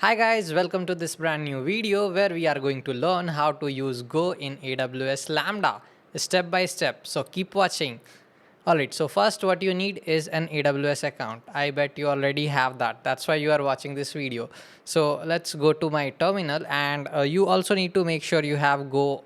Hi guys, welcome to this brand new video where we are going to learn how to use Go in AWS Lambda step by step. So keep watching. Alright, so first what you need is an AWS account. I bet you already have that. That's why you are watching this video. So let's go to my terminal, and you also need to make sure you have Go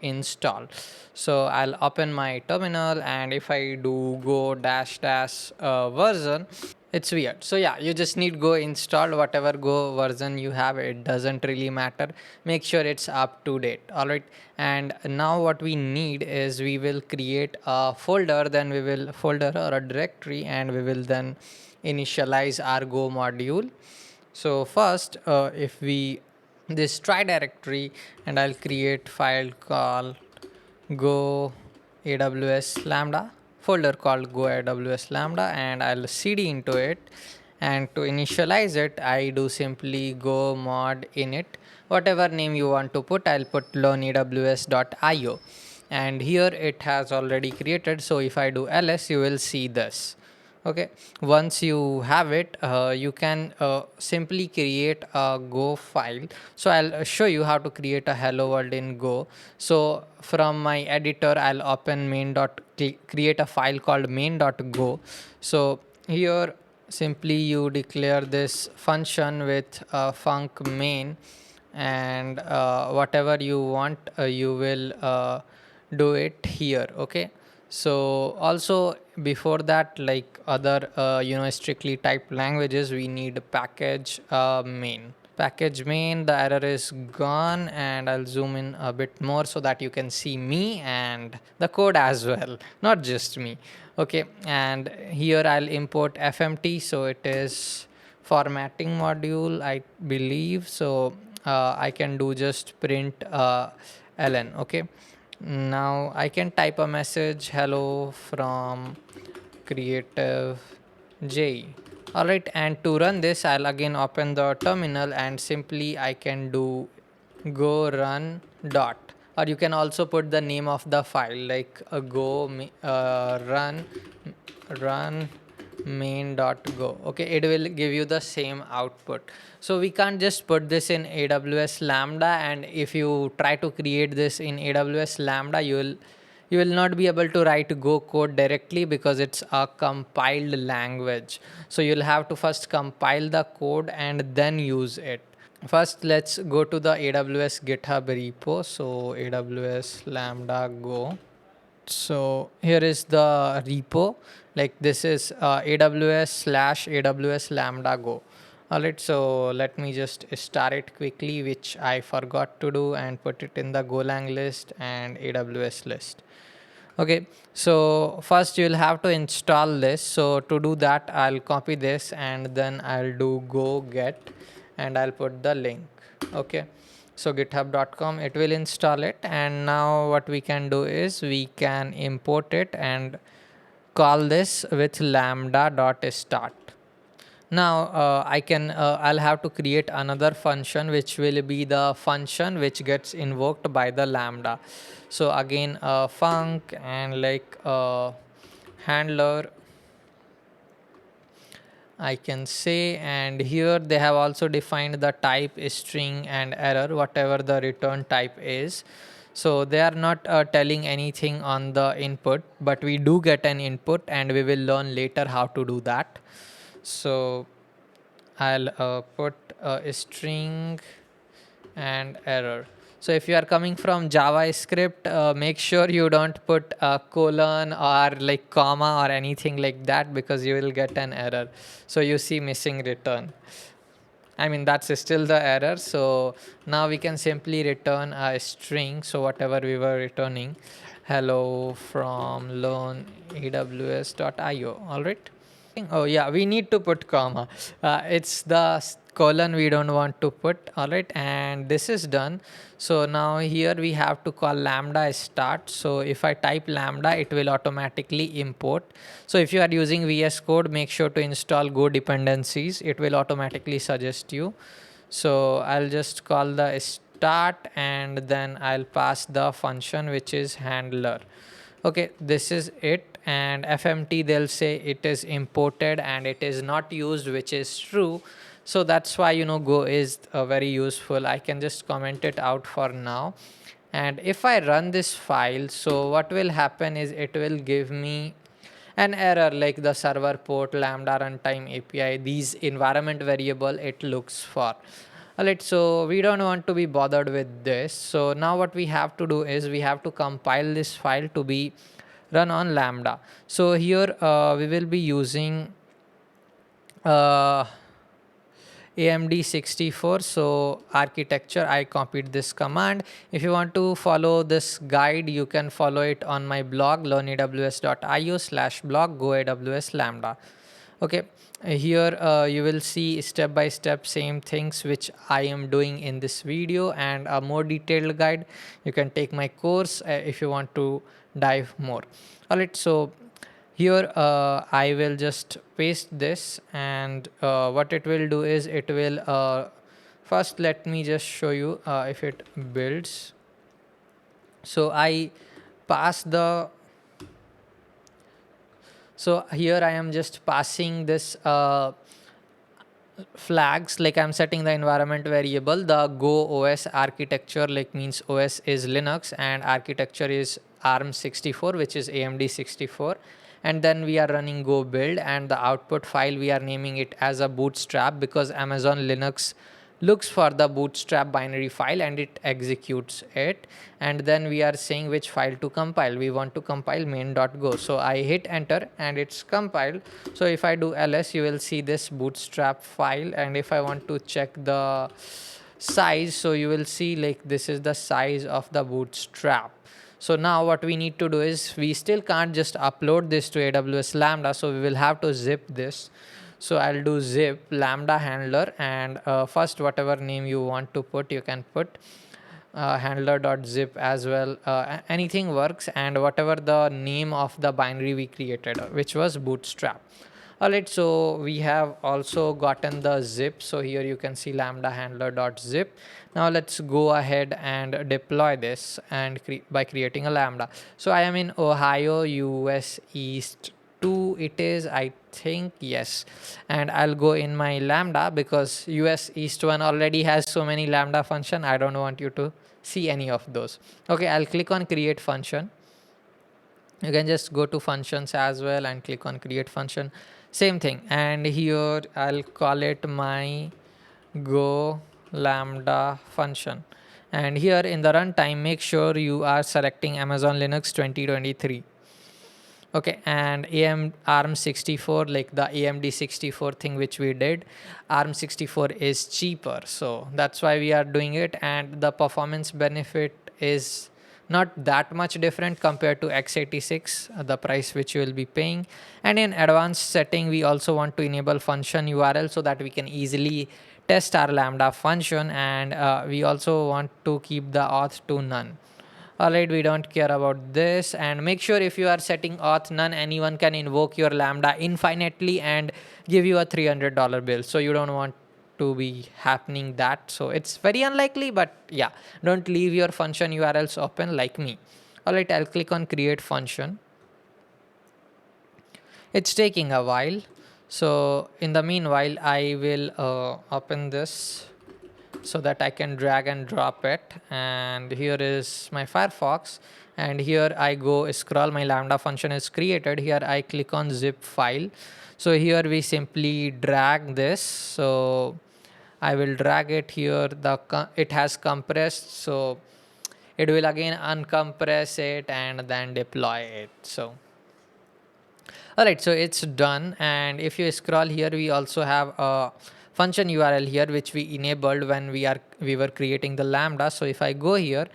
install. So I'll open my terminal, and if I do go dash dash version, it's weird. So yeah, you just need Go installed. Whatever Go version you have, it doesn't really matter. Make sure it's up to date. All right, and now what we need is we will create a folder, then we will folder or a directory, and we will then initialize our Go module. So first, if we this try directory, and I'll create file called Go AWS Lambda, folder called Go AWS Lambda, and I'll cd into it. And to initialize it, I do simply go mod init, whatever name you want to put. I'll put learnaws.io, and here it has already created. So if I do ls, you will see this. Okay, once you have it, you can simply create a Go file. So I'll show you how to create a hello world in Go. So from my editor, I'll open create a file called main.go. So here simply you declare this function with func main, and whatever you want, you will do it here. Okay, so also before that, like other strictly typed languages, we need package main. The error is gone, and I'll zoom in a bit more so that you can see me and the code as well, not just me. Okay, and here I'll import fmt, so it is formatting module, I believe. So I can do just print ln. Okay, now I can type a message, hello from CreativeJE. Alright, and to run this, I'll again open the terminal, and simply I can do go run dot, or you can also put the name of the file, like run main.go. Okay, it will give you the same output. So we can't just put this in AWS Lambda, and if you try to create this in AWS Lambda, you will not be able to write Go code directly because it's a compiled language. So you'll have to first compile the code and then use it. First, let's go to the AWS GitHub repo. So AWS Lambda Go. So here is the repo. Like this is AWS/AWS Lambda Go. Alright, so let me just start it quickly, which I forgot to do, and put it in the Golang list and AWS list. Okay, so first you'll have to install this. So to do that, I'll copy this, and then I'll do go get, and I'll put the link. Okay, so github.com, it will install it. And now what we can do is we can import it and call this with lambda.start. Now I'll have to create another function, which will be the function which gets invoked by the lambda. So again, func, and like handler, I can say. And here they have also defined the type string and error, whatever the return type is. So they are not telling anything on the input, but we do get an input, and we will learn later how to do that. So I'll put a string and error. So if you are coming from JavaScript, make sure you don't put a colon or like comma or anything like that, because you will get an error. So you see missing return. I mean, that's still the error. So now we can simply return a string. So whatever we were returning, hello from learn aws.io. All right. Oh yeah, we need to put comma. It's the colon we don't want to put. All right, and this is done. So now here we have to call lambda start. So if I type lambda, it will automatically import. So if you are using VS Code, make sure to install Go dependencies. It will automatically suggest you. So I'll just call the start, and then I'll pass the function which is handler. Okay, this is it. And fmt, they'll say it is imported and it is not used, which is true. So that's why Go is very useful. I can just comment it out for now. And if I run this file, so what will happen is it will give me an error like the server port, lambda runtime API, these environment variable it looks for. Alright, so we don't want to be bothered with this. So now what we have to do is we have to compile this file to be run on lambda. So here we will be using AMD 64. So architecture, I copied this command. If you want to follow this guide, you can follow it on my blog learnaws.io/blog go AWS Lambda. Okay, here you will see step by step same things which I am doing in this video, and a more detailed guide. You can take my course if you want to dive more. Alright, so here I will just paste this, and what it will do is it will first let me just show you if it builds. So I pass the so here I am just passing this flags, like I'm setting the environment variable, the Go OS architecture, like means OS is Linux and architecture is ARM 64, which is AMD 64. And then we are running Go build, and the output file we are naming it as a bootstrap because Amazon Linux looks for the bootstrap binary file and it executes it. And then we are saying which file to compile. We want to compile main.go. So I hit enter and it's compiled. So if I do ls, you will see this bootstrap file. And if I want to check the size, so you will see like this is the size of the bootstrap. So now what we need to do is we still can't just upload this to AWS Lambda. So we will have to zip this. So I'll do zip lambda handler, and first whatever name you want to put, you can put handler.zip as well. Anything works, and whatever the name of the binary we created, which was bootstrap. Alright, so we have also gotten the zip. So here you can see lambda handler.zip. Now let's go ahead and deploy this and by creating a lambda. So I am in Ohio, US East 2 it is, I think, yes. And I'll go in my lambda because US East 1 already has so many lambda function. I don't want you to see any of those. Okay, I'll click on create function. You can just go to functions as well and click on create function. Same thing, and here I'll call it my go lambda function. And here in the runtime, make sure you are selecting Amazon Linux 2023. Okay, and ARM 64, like the AMD 64 thing which we did, ARM 64 is cheaper, so that's why we are doing it. And the performance benefit is not that much different compared to x86, the price which you will be paying. And in advanced setting, we also want to enable function URL so that we can easily test our lambda function, and we also want to keep the auth to none. Alright, we don't care about this. And make sure if you are setting auth none, anyone can invoke your lambda infinitely and give you a $300 bill. So you don't want to be happening that. So it's very unlikely, but yeah, don't leave your function URLs open like me. Alright, I'll click on create function. It's taking a while. So in the meanwhile, I will open this so that I can drag and drop it. And here is my Firefox, and here I go scroll, my lambda function is created. Here I click on zip file. So here we simply drag this. So I will drag it here. It has compressed, so it will again uncompress it and then deploy it. So alright, so it's done. And if you scroll here, we also have a function URL here which we enabled when we were creating the lambda. So if I go here,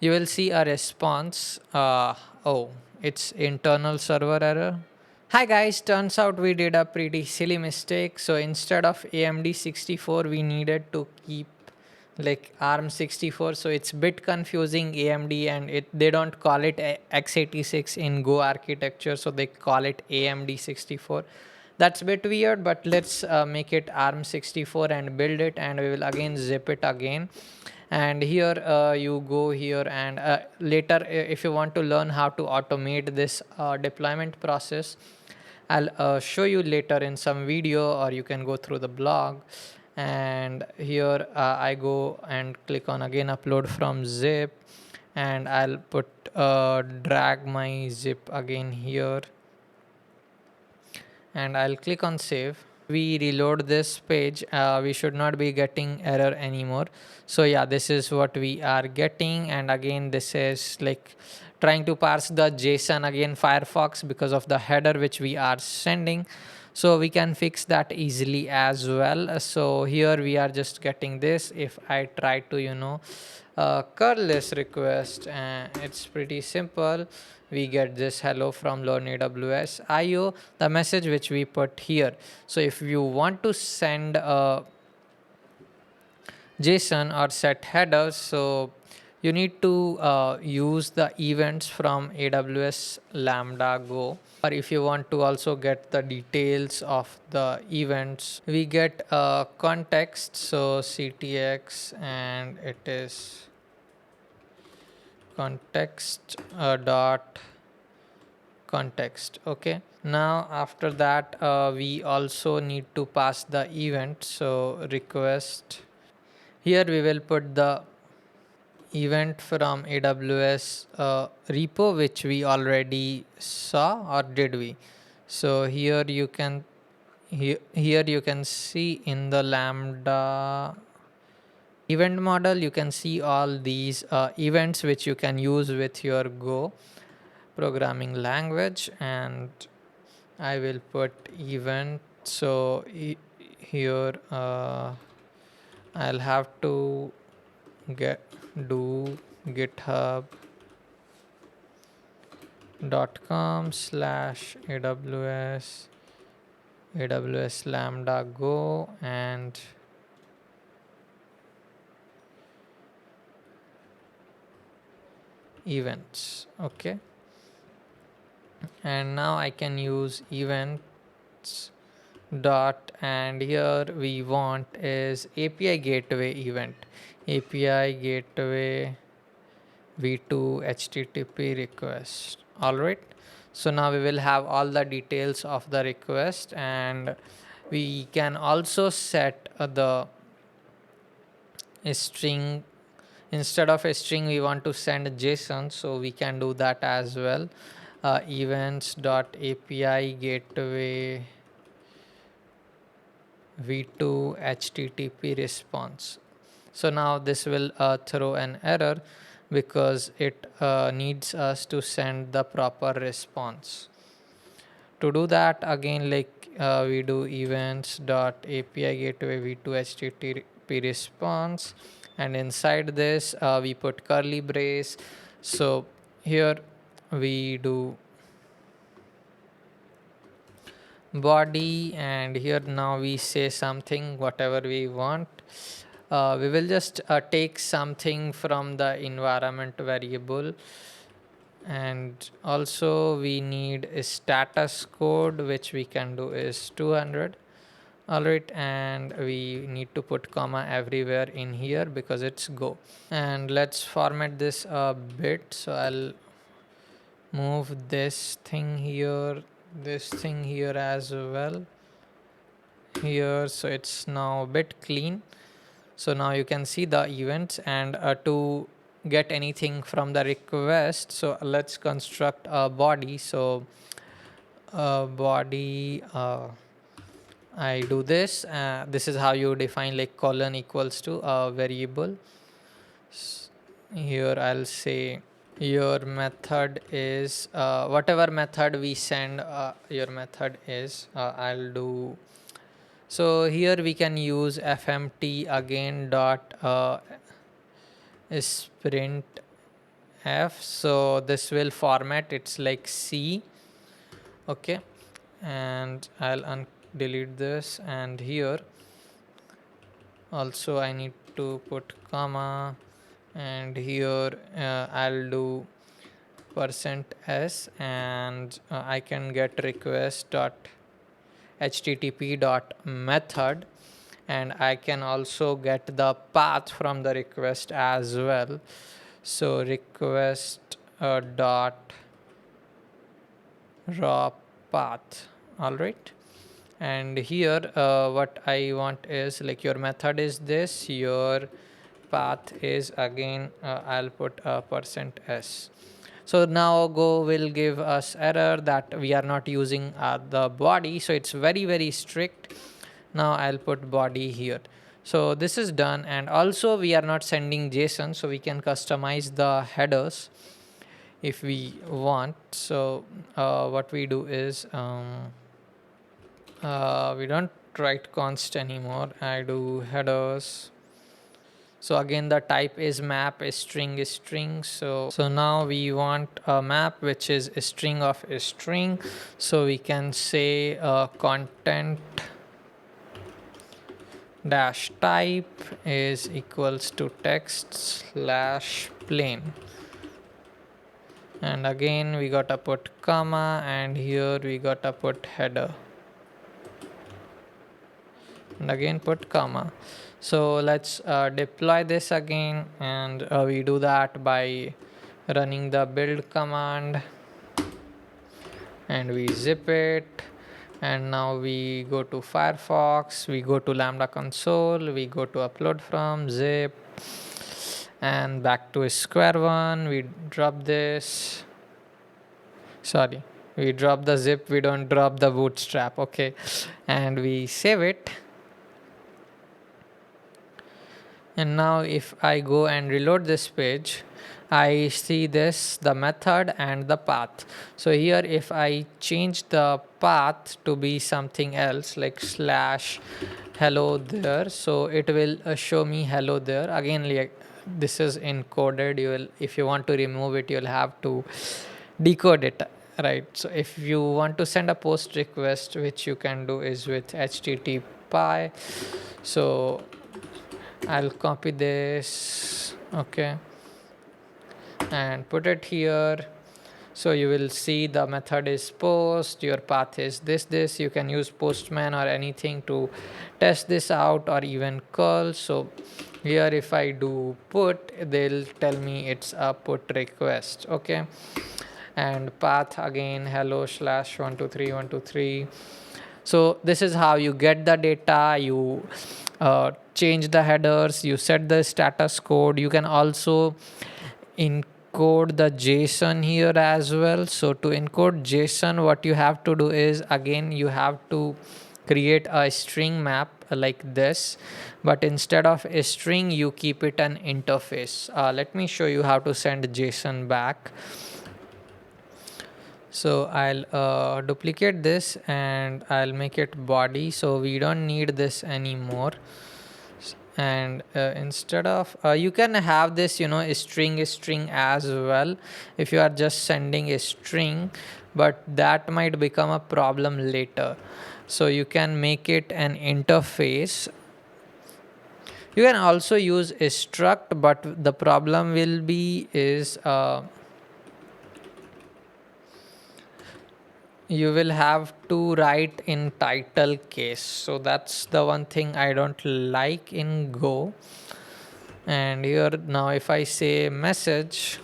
you will see a response. Oh, it's internal server error. Hi guys, turns out we did a pretty silly mistake. So instead of AMD 64, we needed to keep like ARM 64. So it's a bit confusing, AMD, and they don't call it x86 in Go architecture, so they call it AMD 64. That's a bit weird, but let's make it ARM 64 and build it, and we will again zip it again. And here you go here, and later if you want to learn how to automate this deployment process, I'll show you later in some video, or you can go through the blog. and here I go and click on again upload from zip, and I'll put drag my zip again here, and I'll click on save. We reload this page, we should not be getting error anymore. So yeah, this is what we are getting, and again this is like trying to parse the JSON again Firefox because of the header which we are sending. So we can fix that easily as well. So here we are just getting this. If I try to curl this request, and it's pretty simple, we get this hello from learn AWS IO, the message which we put here. So if you want to send a JSON or set headers, so you need to use the events from AWS Lambda Go. Or if you want to also get the details of the events, we get context, so ctx, and it is context dot context. Okay, now after that we also need to pass the event, so request. Here we will put the event from AWS repo which we already saw, or did we? So here you can here you can see in the Lambda event model, you can see all these events which you can use with your Go programming language, and I will put event. So here I'll have to do github.com/AWS Lambda Go and events. Okay, and now I can use events dot, and here we want is API gateway event, API gateway v2 http request. All right, so now we will have all the details of the request, and we can also set the string. Instead of a string we want to send JSON, so we can do that as well. Events dot API gateway v2 http response. So now this will throw an error because it needs us to send the proper response. To do that, again, like we do events dot API gateway v2 http response, and inside this we put curly brace. So here we do body, and here now we say something whatever we want. We will just take something from the environment variable, and also we need a status code which we can do is 200. All right, and we need to put comma everywhere in here because it's Go. And let's format this a bit, so I'll move this thing here, this thing here as well here, so it's now a bit clean. So now you can see the events, and to get anything from the request, so let's construct a body. So body, I do this, this is how you define like colon equals to a variable. Here I'll say your method is whatever method we send your method is, I'll do. So here we can use fmt again dot sprint f, so this will format it's like C. Okay, and I'll delete this, and here also I need to put comma, and here I'll do %s, and I can get request dot http dot method, and I can also get the path from the request as well. So request dot raw path. All right, And here what I want is like your method is this, your path is again I'll put a %s. So now Go will give us error that we are not using the body, so it's very strict. Now I'll put body here. So this is done, and also we are not sending JSON, so we can customize the headers if we want. So what we do is we don't write const anymore. I do headers. So again the type is map, is string. So now we want a map which is a string of a string. So we can say content dash type is equals to text slash plain. And again we gotta put comma, and here we gotta put header, and again put comma. So let's deploy this again, and we do that by running the build command, and we zip it. And now we go to Firefox, we go to Lambda console, we go to upload from zip, and back to square one. We drop this, sorry, we drop the zip, we don't drop the bootstrap. Okay, and we save it. And now if I go and reload this page, I see this, the method and the path. So here if I change the path to be something else like slash hello there, so it will show me hello there. Again, like this is encoded, you will, if you want to remove it, you'll have to decode it, right? So if you want to send a post request, which you can do is with http. So I'll copy this, okay, and put it here. So you will see the method is post, your path is this. You can use Postman or anything to test this out, or even curl. So here if I do put, they'll tell me it's a put request, okay. And path again hello slash 123 123. So this is how you get the data. You change the headers, you set the status code. You can also encode the JSON here as well. So to encode JSON, what you have to do is, again, you have to create a string map like this, but instead of a string you keep it an interface. Let me show you how to send JSON back. So I'll duplicate this and I'll make it body, so we don't need this anymore. And instead of you can have this, a string as well if you are just sending a string, but that might become a problem later. So you can make it an interface. You can also use a struct, but the problem will be is you will have to write in title case. So that's the one thing I don't like in Go. And here now if I say message,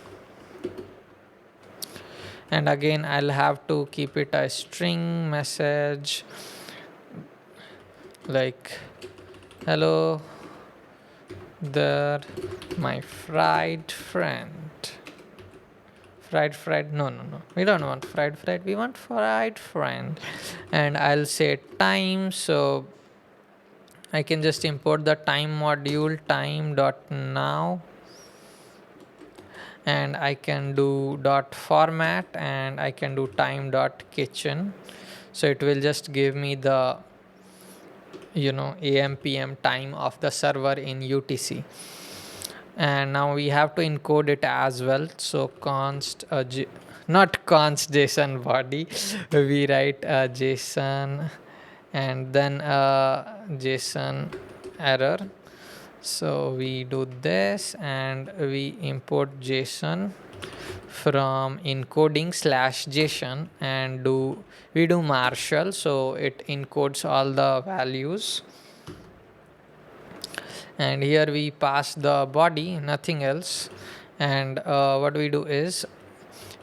and again I'll have to keep it a string message like hello there my fried friend. Fried no, we don't want fried, we want fried friend. And I'll say time, so I can just import the time module, time.now, and I can do .format, and I can do time.kitchen. So it will just give me the AM PM time of the server in UTC. And now we have to encode it as well. So const not const JSON body, we write JSON and then JSON error. So we do this and we import JSON from encoding /JSON, and we do Marshall, so it encodes all the values. And here we pass the body, nothing else. And what we do is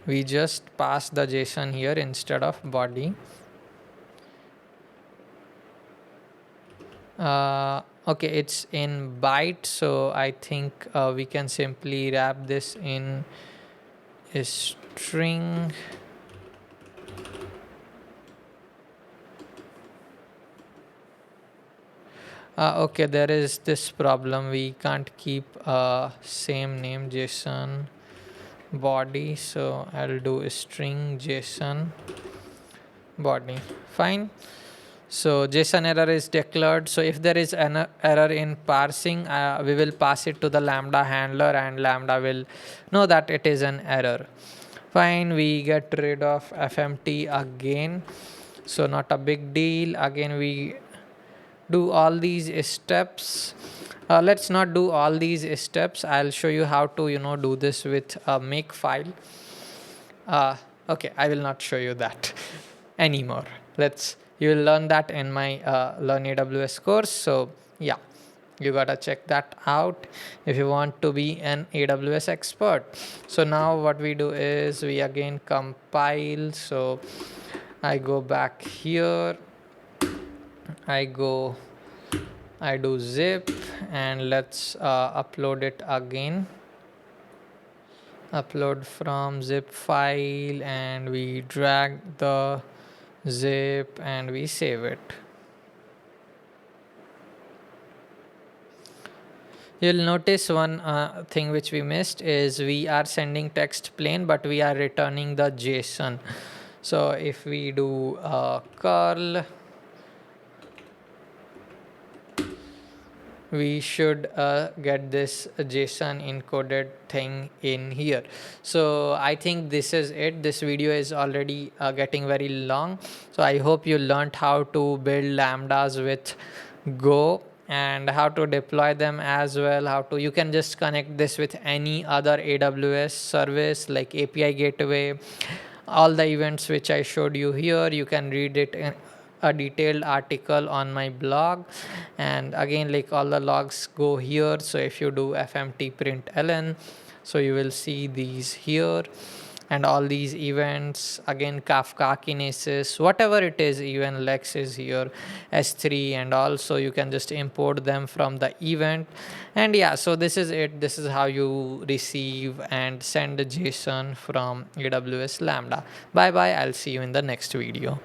we just pass the JSON here instead of body. Okay, it's in byte, so I think we can simply wrap this in a string. Okay, there is this problem, we can't keep same name JSON body, so I'll do a string JSON body. Fine. So JSON error is declared. So if there is an error in parsing, we will pass it to the Lambda handler, and Lambda will know that it is an error. Fine, we get rid of FMT again. So not a big deal. Again, we do all these steps. Let's not do all these steps. I'll show you how to do this with a make file. Okay, I will not show you that anymore. You will learn that in my learn AWS course. So yeah, you gotta check that out if you want to be an AWS expert. So now what we do is we again compile. So I go back here, I do zip, and let's upload it again. Upload from zip file, and we drag the zip and we save it. You'll notice one thing which we missed is we are sending text plain, but we are returning the JSON. So if we do curl, we should get this JSON encoded thing in here. So I think this is it. This video is already getting very long. So I hope you learned how to build lambdas with Go and how to deploy them as well. You can just connect this with any other AWS service like API gateway. All the events which I showed you here, you can read it in a detailed article on my blog. And again, like, all the logs go here. So if you do fmt println, so you will see these here, and all these events, again Kafka kinesis, whatever it is, even Lex is here, S3, and also you can just import them from the event. And yeah, so this is it. This is how you receive and send JSON from AWS Lambda. Bye bye, I'll see you in the next video.